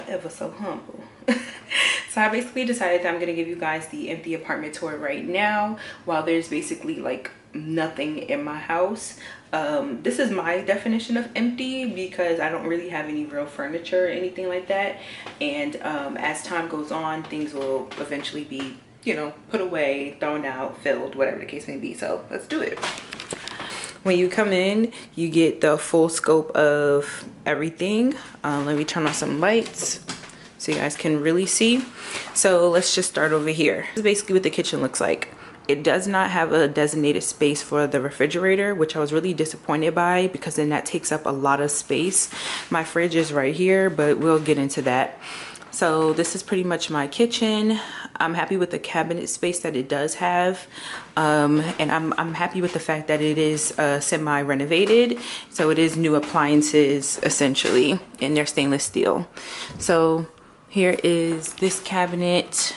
Ever so humble. So I basically decided that I'm gonna give you guys the empty apartment tour right now while there's basically like nothing in my house. This is my definition of empty because I don't really have any real furniture or anything like that, and as time goes on, things will eventually be, you know, put away, thrown out, filled, whatever the case may be. So let's do it. When you come in, you get the full scope of everything. Let me turn on some lights so you guys can really see. So let's just start over here. This is basically what the kitchen looks like. It does not have a designated space for the refrigerator, which I was really disappointed by because then that takes up a lot of space. My fridge is right here, but we'll get into that. So this is pretty much my kitchen. I'm happy with the cabinet space that it does have, and I'm happy with the fact that it is semi-renovated, so it is new appliances essentially, and they're stainless steel. So here is this cabinet.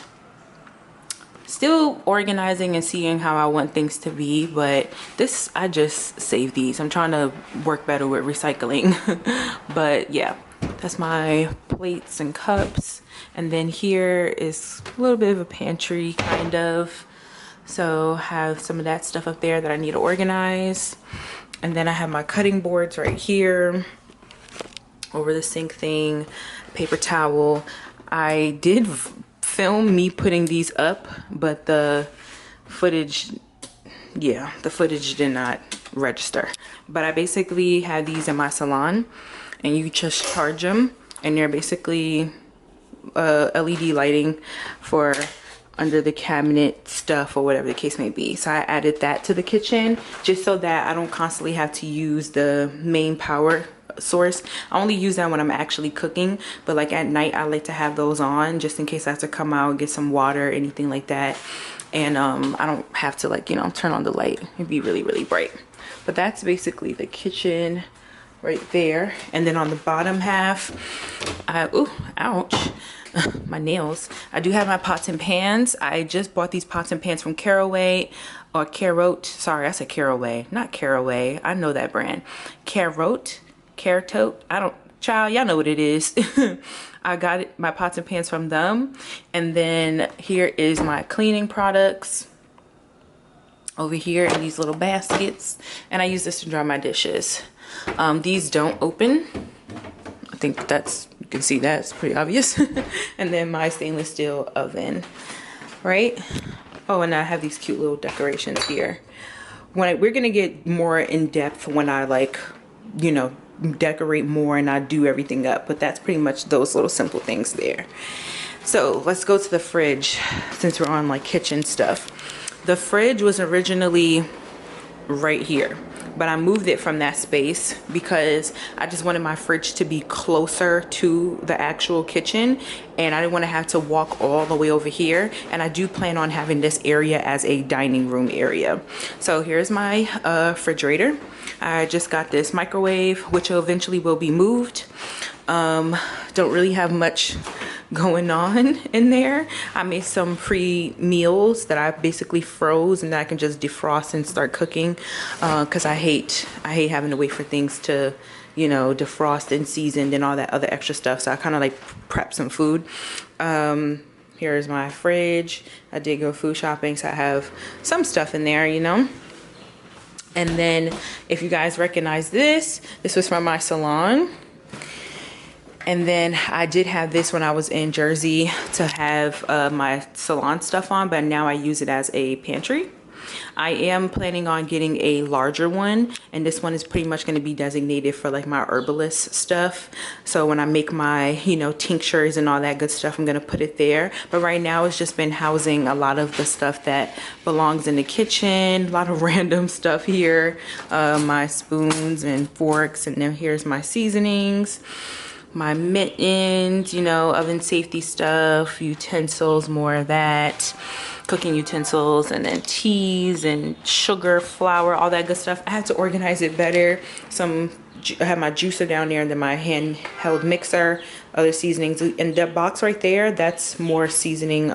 Still organizing and seeing how I want things to be, but this, I just save these. I'm trying to work better with recycling. But yeah, that's my plates and cups. And then here is a little bit of a pantry kind of. So have some of that stuff up there that I need to organize. And then I have my cutting boards right here over the sink thing, paper towel. I did film me putting these up, but the footage, yeah, the footage did not register. But I basically have these in my salon, and you just charge them, and they're basically LED lighting for under the cabinet stuff or whatever the case may be. So I added that to the kitchen just so that I don't constantly have to use the main power source. I only use that when I'm actually cooking, but like at night I like to have those on just in case I have to come out and get some water or anything like that. And I don't have to, like, you know, turn on the light. It'd be really, really bright. But that's basically the kitchen right there. And then on the bottom half, ooh, ouch, my nails. I do have my pots and pans. I just bought these pots and pans from Caraway, or Carote. Sorry, I said Caraway, not Caraway. I know that brand. Carote, I don't, child, y'all know what it is. I got it, my pots and pans from them. And then here is my cleaning products over here in these little baskets. And I use this to dry my dishes. These don't open. I think that's, you can see that's pretty obvious. And then my stainless steel oven, right? Oh, and I have these cute little decorations here. We're gonna get more in depth when I, like, you know, decorate more and I do everything up, but that's pretty much those little simple things there. So let's go to the fridge since we're on like kitchen stuff. The fridge was originally right here, but I moved it from that space because I just wanted my fridge to be closer to the actual kitchen, and I didn't want to have to walk all the way over here. And I do plan on having this area as a dining room area. So here's my refrigerator. I just got this microwave, which eventually will be moved. Don't really have much going on in there. I made some pre-meals that I basically froze and that I can just defrost and start cooking, because I hate having to wait for things to, you know, defrost and seasoned and all that other extra stuff. So I kind of like prep some food. Here's my fridge. I did go food shopping, so I have some stuff in there, you know. And then if you guys recognize this was from my salon. And then I did have this when I was in Jersey to have my salon stuff on, but now I use it as a pantry. I am planning on getting a larger one, and this one is pretty much going to be designated for like my herbalist stuff. So when I make my, you know, tinctures and all that good stuff, I'm going to put it there. But right now it's just been housing a lot of the stuff that belongs in the kitchen, a lot of random stuff here, my spoons and forks, and then here's my seasonings, my mittens, you know, oven safety stuff, utensils, more of that, cooking utensils, and then teas and sugar, flour, all that good stuff. I had to organize it better. I have my juicer down there, and then my handheld mixer, other seasonings. And that box right there, that's more seasoning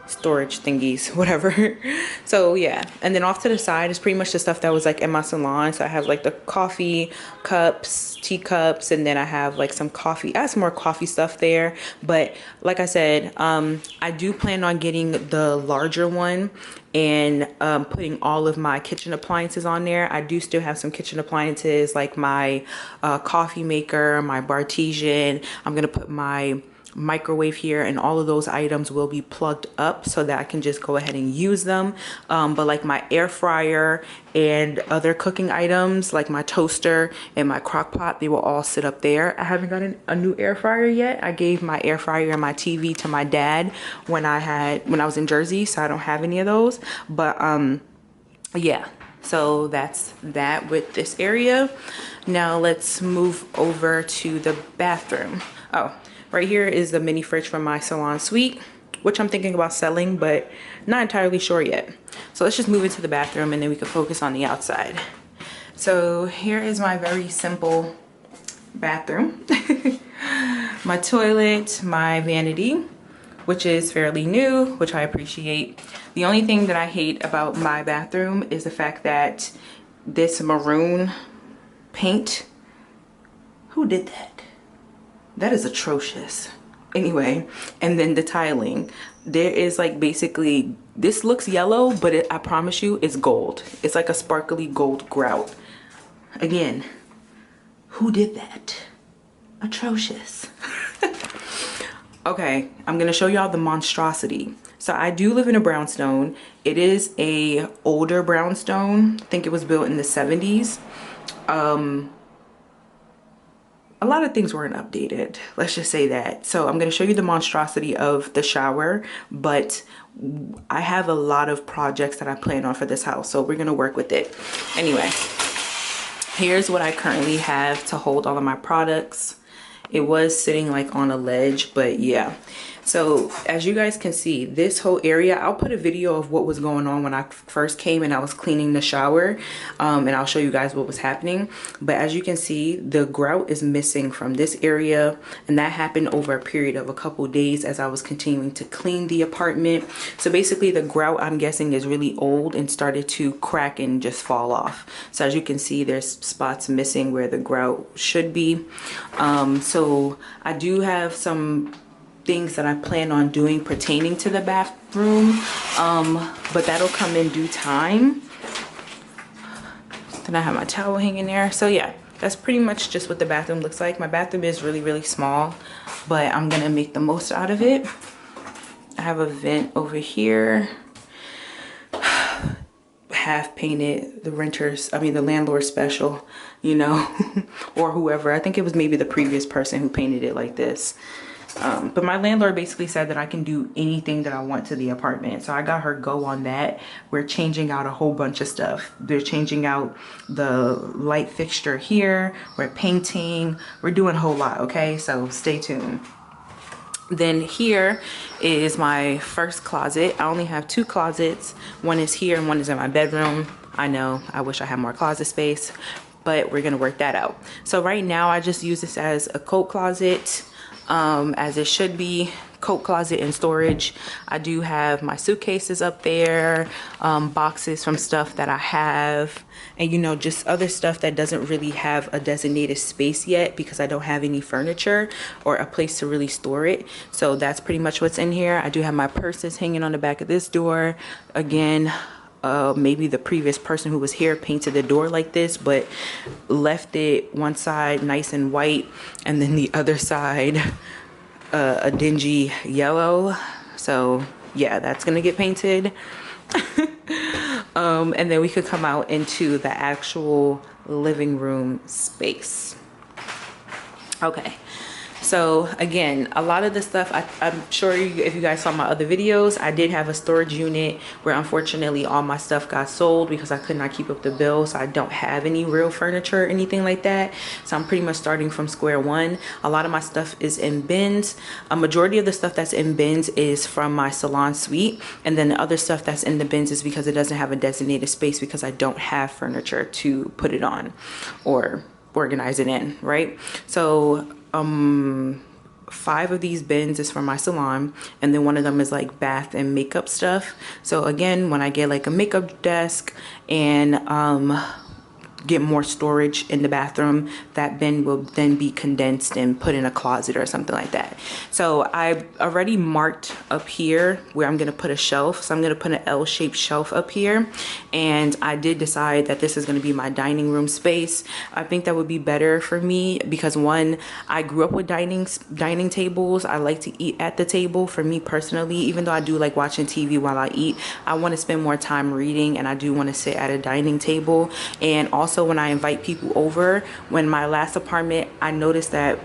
storage thingies, whatever. So yeah, and then off to the side is pretty much the stuff that was like in my salon. So I have like the coffee cups, teacups, and then I have like some coffee, I have some more coffee stuff there. But like I said, I do plan on getting the larger one and putting all of my kitchen appliances on there. I do still have some kitchen appliances like my coffee maker, my Bartesian. I'm gonna put my microwave here, and all of those items will be plugged up so that I can just go ahead and use them. But like my air fryer and other cooking items like my toaster and my crock pot, they will all sit up there. I haven't gotten a new air fryer yet. I gave my air fryer and my TV to my dad when I was in Jersey, so I don't have any of those. But yeah, so that's that with this area. Now let's move over to the bathroom. Oh, right here is the mini fridge from my salon suite, which I'm thinking about selling, but not entirely sure yet. So let's just move into the bathroom and then we can focus on the outside. So here is my very simple bathroom. My toilet, my vanity, which is fairly new, which I appreciate. The only thing that I hate about my bathroom is the fact that this maroon paint, who did that? That is atrocious. Anyway, and then the tiling. There is like basically, this looks yellow, but I promise you it's gold. It's like a sparkly gold grout. Again, who did that? Atrocious. Okay, I'm gonna show y'all the monstrosity. So I do live in a brownstone. It is a older brownstone. I think it was built in the 70s. A lot of things weren't updated, let's just say that. So I'm going to show you the monstrosity of the shower, but I have a lot of projects that I plan on for this house, so we're going to work with it. Anyway, here's what I currently have to hold all of my products. It was sitting like on a ledge, but yeah. So as you guys can see, this whole area, I'll put a video of what was going on when I first came and I was cleaning the shower, and I'll show you guys what was happening. But as you can see, the grout is missing from this area, and that happened over a period of a couple days as I was continuing to clean the apartment. So basically the grout, I'm guessing, is really old and started to crack and just fall off. So as you can see, there's spots missing where the grout should be. So I do have some things that I plan on doing pertaining to the bathroom, but that'll come in due time. Then I have my towel hanging there. So yeah, that's pretty much just what the bathroom looks like. My bathroom is really, really small, but I'm gonna make the most out of it. I have a vent over here. Half painted, the landlord special, you know, or whoever. I think it was maybe the previous person who painted it like this. But my landlord basically said that I can do anything that I want to the apartment. So I got her go on that. We're changing out a whole bunch of stuff. They're changing out the light fixture here. We're painting. We're doing a whole lot, okay? So stay tuned. Then here is my first closet. I only have two closets. One is here and one is in my bedroom. I know, I wish I had more closet space, but we're gonna work that out. So right now I just use this as a coat closet. As it should be, coat closet and storage. I do have my suitcases up there, boxes from stuff that I have, and you know, just other stuff that doesn't really have a designated space yet because I don't have any furniture or a place to really store it. So that's pretty much what's in here. I do have my purses hanging on the back of this door. Again, maybe the previous person who was here painted the door like this, but left it one side nice and white and then the other side a dingy yellow. So yeah, that's gonna get painted. And then we could come out into the actual living room space. Okay, so again, a lot of the stuff, I'm sure if you guys saw my other videos, I did have a storage unit where unfortunately all my stuff got sold because I could not keep up the bill. So I don't have any real furniture or anything like that. So I'm pretty much starting from square one. A lot of my stuff is in bins. A majority of the stuff that's in bins is from my salon suite. And then the other stuff that's in the bins is because it doesn't have a designated space because I don't have furniture to put it on or organize it in, right? So 5 of these bins is for my salon, and then one of them is like bath and makeup stuff. So again, when I get like a makeup desk and get more storage in the bathroom, that bin will then be condensed and put in a closet or something like that. So I already marked up here where I'm gonna put a shelf. So I'm gonna put an L-shaped shelf up here, and I did decide that this is gonna be my dining room space. I think that would be better for me because, one, I grew up with dining tables. I like to eat at the table. For me personally, even though I do like watching TV while I eat, I want to spend more time reading, and I do want to sit at a dining table. And also when I invite people over, when my last apartment, I noticed that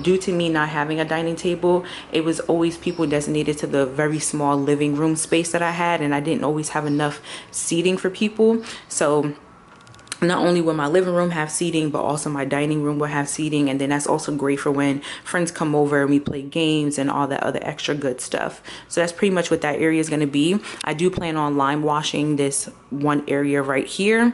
due to me not having a dining table, it was always people designated to the very small living room space that I had, and I didn't always have enough seating for people. So not only will my living room have seating, but also my dining room will have seating. And then that's also great for when friends come over and we play games and all that other extra good stuff. So that's pretty much what that area is going to be. I do plan on lime washing this one area right here,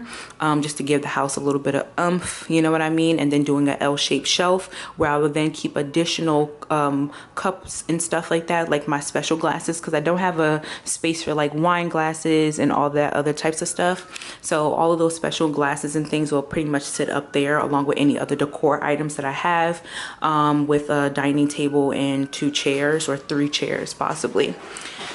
just to give the house a little bit of oomph, you know what I mean? And then doing an L-shaped shelf where I will then keep additional cups and stuff like that, like my special glasses, because I don't have a space for like wine glasses and all that other types of stuff. So all of those special glasses and things will pretty much sit up there along with any other decor items that I have, with a dining table and 2 chairs or 3 chairs possibly.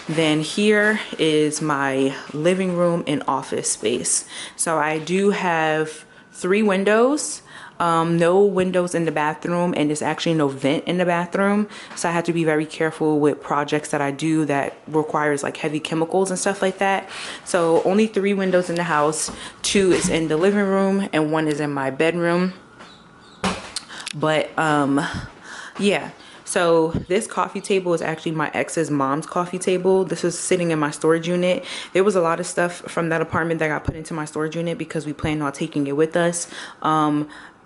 Then here is my living room and office space. So I do have 3 windows. No windows in the bathroom, and there's actually no vent in the bathroom, so I have to be very careful with projects that I do that requires like heavy chemicals and stuff like that. So only 3 windows in the house. 2 is in the living room and 1 is in my bedroom. But yeah, so this coffee table is actually my ex's mom's coffee table. This was sitting in my storage unit. There was a lot of stuff from that apartment that got put into my storage unit because we planned on taking it with us.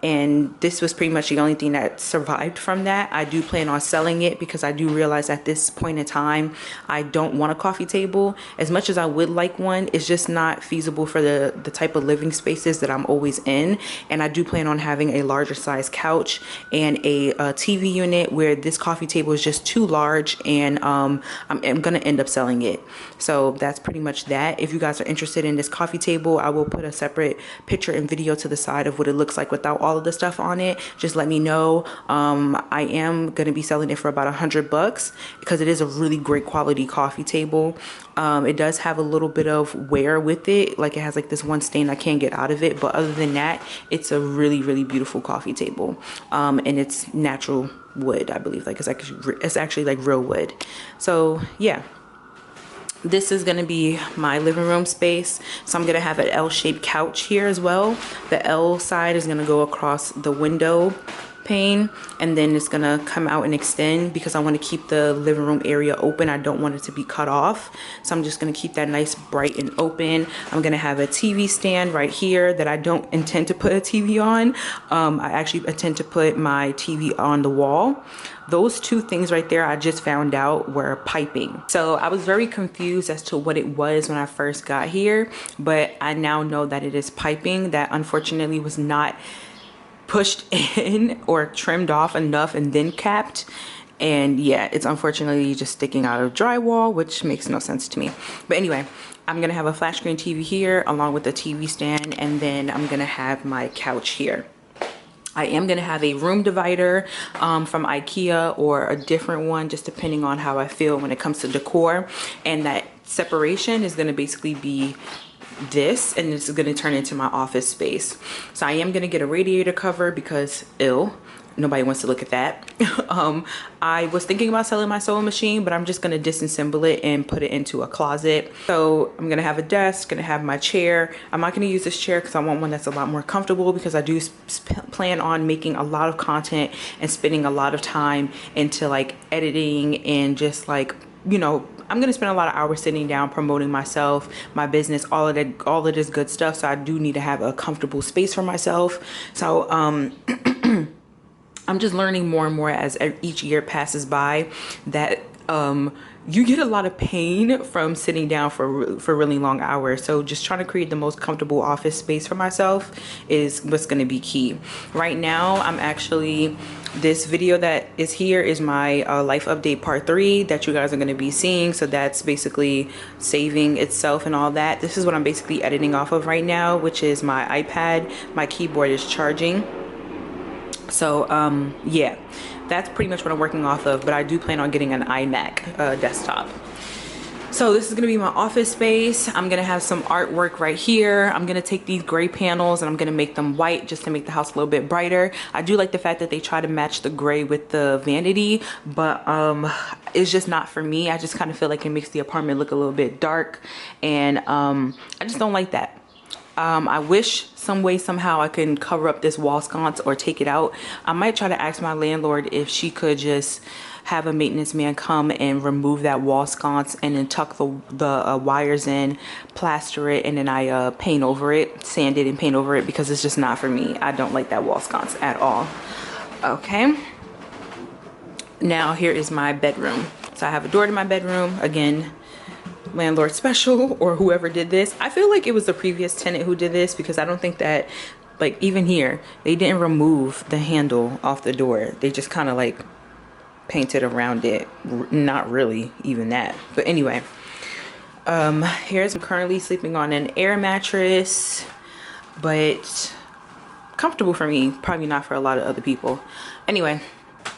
And this was pretty much the only thing that survived from that. I do plan on selling it because I do realize at this point in time, I don't want a coffee table. As much as I would like one, it's just not feasible for the type of living spaces that I'm always in. And I do plan on having a larger size couch and a TV unit where this coffee table is just too large, and I'm gonna end up selling it. So that's pretty much that. If you guys are interested in this coffee table, I will put a separate picture and video to the side of what it looks like without all of the stuff on it. Just let me know. I am gonna be selling it for about $100 because it is a really great quality coffee table. It does have a little bit of wear with it, like it has like this one stain I can't get out of it, but other than that, it's a really beautiful coffee table. And it's natural wood, I believe. Like it's actually like real wood. So yeah, this is going to be my living room space. So I'm going to have an L-shaped couch here as well. The L side is going to go across the window pane, and then it's going to come out and extend because I want to keep the living room area open. I don't want it to be cut off, so I'm just going to keep that nice bright and open. I'm going to have a TV stand right here that I don't intend to put a TV on. I actually intend to put my TV on the wall. Those 2 things right there I just found out were piping. So I was very confused as to what it was when I first got here, but I now know that it is piping that unfortunately was not pushed in or trimmed off enough and then capped. And yeah, it's unfortunately just sticking out of drywall, which makes no sense to me. But anyway, I'm gonna have a flat screen TV here along with the TV stand, and then I'm gonna have my couch here. I am going to have a room divider from IKEA or a different one, just depending on how I feel when it comes to decor. And that separation is going to basically be this, and this is going to turn into my office space. So I am going to get a radiator cover because nobody wants to look at that. I was thinking about selling my sewing machine, but I'm just going to disassemble it and put it into a closet. So I'm going to have a desk, going to have my chair. I'm not going to use this chair because I want one that's a lot more comfortable, because I do plan on making a lot of content and spending a lot of time into like editing and just like, you know, I'm going to spend a lot of hours sitting down promoting myself, my business, all of this good stuff. So I do need to have a comfortable space for myself. So I'm just learning more and more as each year passes by that you get a lot of pain from sitting down for really long hours. So just trying to create the most comfortable office space for myself is what's going to be key. Right now, I'm actually, this video that is here is my life update part 3 that you guys are going to be seeing. So that's basically saving itself and all that. This is what I'm basically editing off of right now, which is my iPad. My keyboard is charging. So yeah, that's pretty much what I'm working off of, but I do plan on getting an iMac desktop. So this is gonna be my office space. I'm gonna have some artwork right here. I'm gonna take these gray panels and I'm gonna make them white just to make the house a little bit brighter. I do like the fact that they try to match the gray with the vanity, but it's just not for me. I just kind of feel like it makes the apartment look a little bit dark, and I just don't like that. I wish some way, somehow I can cover up this wall sconce or take it out. I might try to ask my landlord if she could just have a maintenance man come and remove that wall sconce and then tuck the wires in, plaster it, and then I paint over it, sand it and paint over it, because it's just not for me. I don't like that wall sconce at all. Okay. Now here is my bedroom. So I have a door to my bedroom. Again, landlord special, or whoever did this. I feel like it was the previous tenant who did this, because I don't think that, like, even here they didn't remove the handle off the door. They just kind of like painted around it. Not really even that, but anyway, here's, I'm currently sleeping on an air mattress, but comfortable for me, probably not for a lot of other people. Anyway,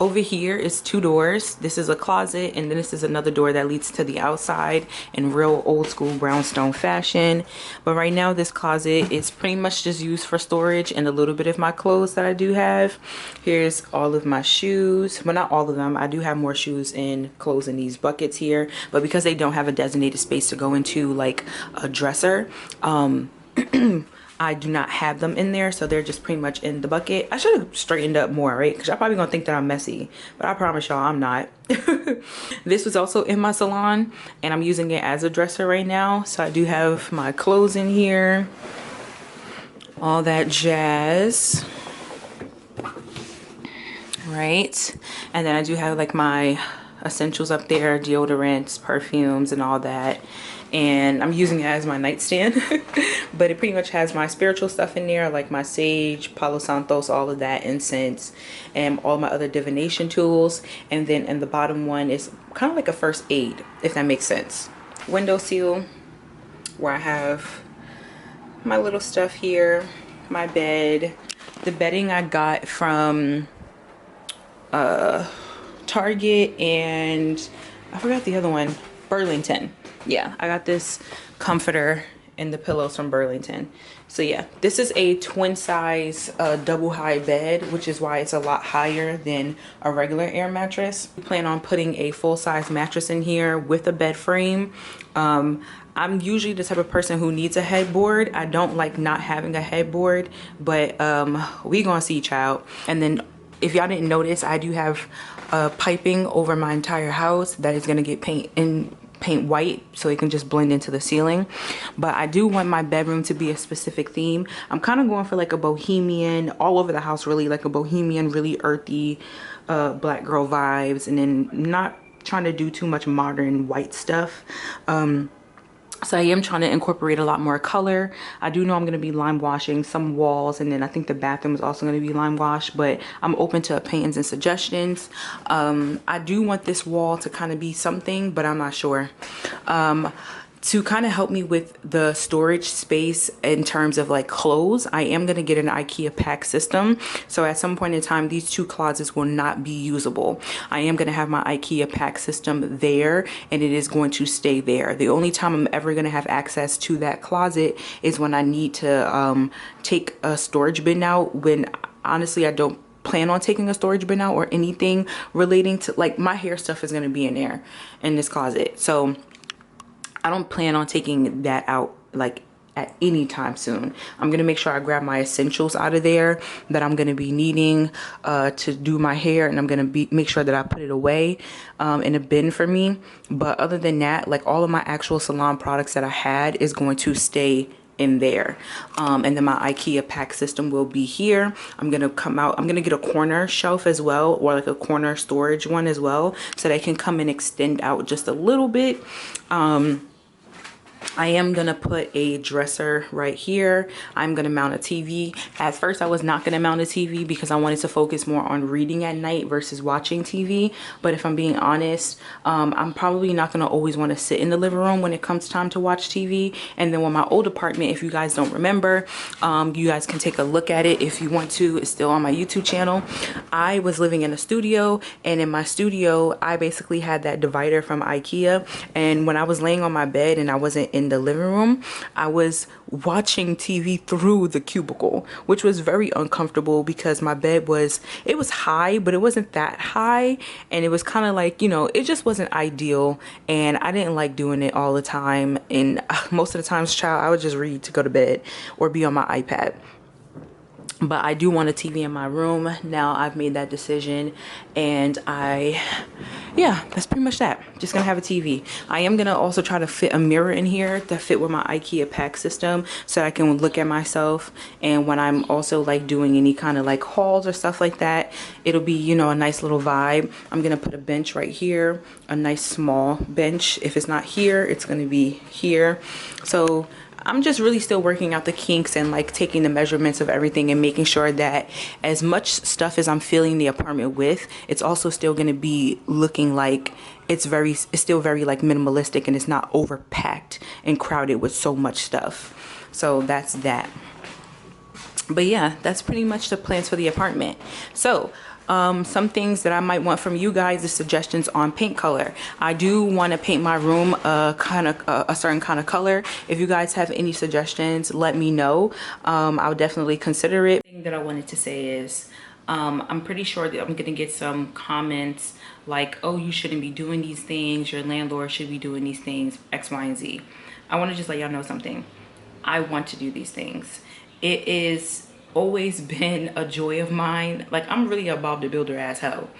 over here is 2 doors. This is a closet, and then this is another door that leads to the outside in real old school brownstone fashion. But right now this closet is pretty much just used for storage and a little bit of my clothes that I do have. Here's all of my shoes. Well, not all of them. I do have more shoes and clothes in these buckets here, but because they don't have a designated space to go into like a dresser, I do not have them in there, so they're just pretty much in the bucket. I should have straightened up more, right? Because y'all probably gonna think that I'm messy, but I promise y'all I'm not. This was also in my salon, and I'm using it as a dresser right now. So I do have my clothes in here, all that jazz, right? And then I do have like my essentials up there, deodorants, perfumes, and all that. And I'm using it as my nightstand. But it pretty much has my spiritual stuff in there, like my sage, Palo Santos, all of that, incense, and all my other divination tools. And then in the bottom one is kind of like a first aid, if that makes sense. Window seal, where I have my little stuff here, my bed. The bedding I got from Target, and I forgot the other one, Burlington. Yeah, I got this comforter and the pillows from Burlington. So yeah, this is a twin size double high bed, which is why it's a lot higher than a regular air mattress. We plan on putting a full size mattress in here with a bed frame. I'm usually the type of person who needs a headboard. I don't like not having a headboard, but we gonna see, child. And then if y'all didn't notice, I do have piping over my entire house that is gonna get paint white so it can just blend into the ceiling. But I do want my bedroom to be a specific theme. I'm kind of going for like a bohemian, all over the house really, like a bohemian, really earthy black girl vibes, and then not trying to do too much modern white stuff. So I am trying to incorporate a lot more color. I do know I'm going to be lime washing some walls, and then I think the bathroom is also going to be lime washed, but I'm open to opinions and suggestions. I do want this wall to kind of be something, but I'm not sure. To kind of help me with the storage space in terms of like clothes, I am going to get an IKEA pack system. So at some point in time, these 2 closets will not be usable. I am going to have my IKEA pack system there, and it is going to stay there. The only time I'm ever going to have access to that closet is when I need to take a storage bin out, when honestly I don't plan on taking a storage bin out or anything relating to, like, my hair stuff is going to be in there in this closet. So I don't plan on taking that out like at any time soon. I'm gonna make sure I grab my essentials out of there that I'm gonna be needing to do my hair, and I'm gonna make sure that I put it away in a bin for me. But other than that, like, all of my actual salon products that I had is going to stay in there. And then my IKEA pack system will be here. I'm gonna get a corner shelf as well, or like a corner storage one as well, so that I can come and extend out just a little bit. I am gonna put a dresser right here. I'm gonna mount a TV. At first I was not gonna mount a TV because I wanted to focus more on reading at night versus watching TV. But if I'm being honest, I'm probably not gonna always want to sit in the living room when it comes time to watch TV. And then when my old apartment, if you guys don't remember, you guys can take a look at it if you want to. It's still on my YouTube channel. I was living in a studio, and in my studio I basically had that divider from IKEA, and when I was laying on my bed and I wasn't in the living room, I was watching TV through the cubicle, which was very uncomfortable because my bed was high, but it wasn't that high, and it was kind of like, you know, it just wasn't ideal, and I didn't like doing it all the time. And most of the times, child, I would just read to go to bed or be on my iPad. But I do want a TV in my room now. I've made that decision, and yeah, that's pretty much that. Just gonna have a TV. I am gonna also try to fit a mirror in here to fit with my IKEA pack system, so I can look at myself. And when I'm also like doing any kind of like hauls or stuff like that, it'll be, you know, a nice little vibe. I'm gonna put a bench right here, a nice small bench. If it's not here, it's gonna be here. So I'm just really still working out the kinks and like taking the measurements of everything and making sure that as much stuff as I'm filling the apartment with, it's also still going to be looking like it's still very like minimalistic, and it's not overpacked and crowded with so much stuff. So that's that. But yeah, that's pretty much the plans for the apartment. So some things that I might want from you guys is suggestions on paint color. I do want to paint my room a certain kind of color. If you guys have any suggestions, let me know. I'll definitely consider it. The thing that I wanted to say is I'm pretty sure that I'm gonna get some comments like, oh, you shouldn't be doing these things, your landlord should be doing these things, X, Y, and Z. I want to just let y'all know something. I want to do these things. It is always been a joy of mine. Like, I'm really a Bob the Builder as hell.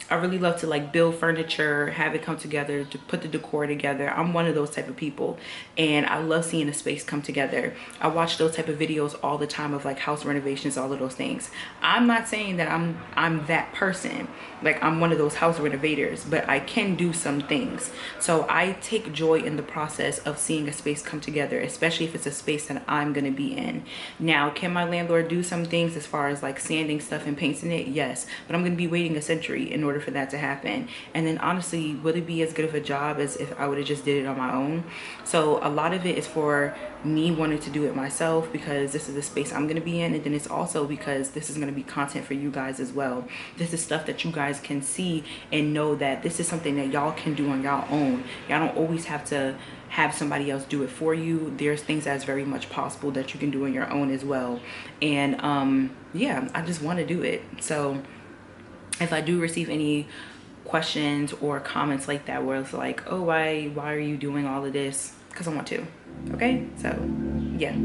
I really love to like build furniture, have it come together, to put the decor together. I'm one of those type of people, and I love seeing a space come together. I watch those type of videos all the time of like house renovations, all of those things. I'm not saying that I'm that person, like I'm one of those house renovators, but I can do some things. So I take joy in the process of seeing a space come together, especially if it's a space that I'm gonna be in. Now, can my landlord do some things as far as like sanding stuff and painting it? Yes, but I'm gonna be waiting a century in order for that to happen. And then honestly, would it be as good of a job as if I would have just did it on my own? So a lot of it is for me wanting to do it myself, because this is the space I'm going to be in, and then it's also because this is going to be content for you guys as well. This is stuff that you guys can see and know that this is something that y'all can do on y'all own. Y'all don't always have to have somebody else do it for you. There's things that's very much possible that you can do on your own as well. And yeah, I just want to do it. So if I do receive any questions or comments like that where it's like, oh, why are you doing all of this? Because I want to. Okay, so yeah.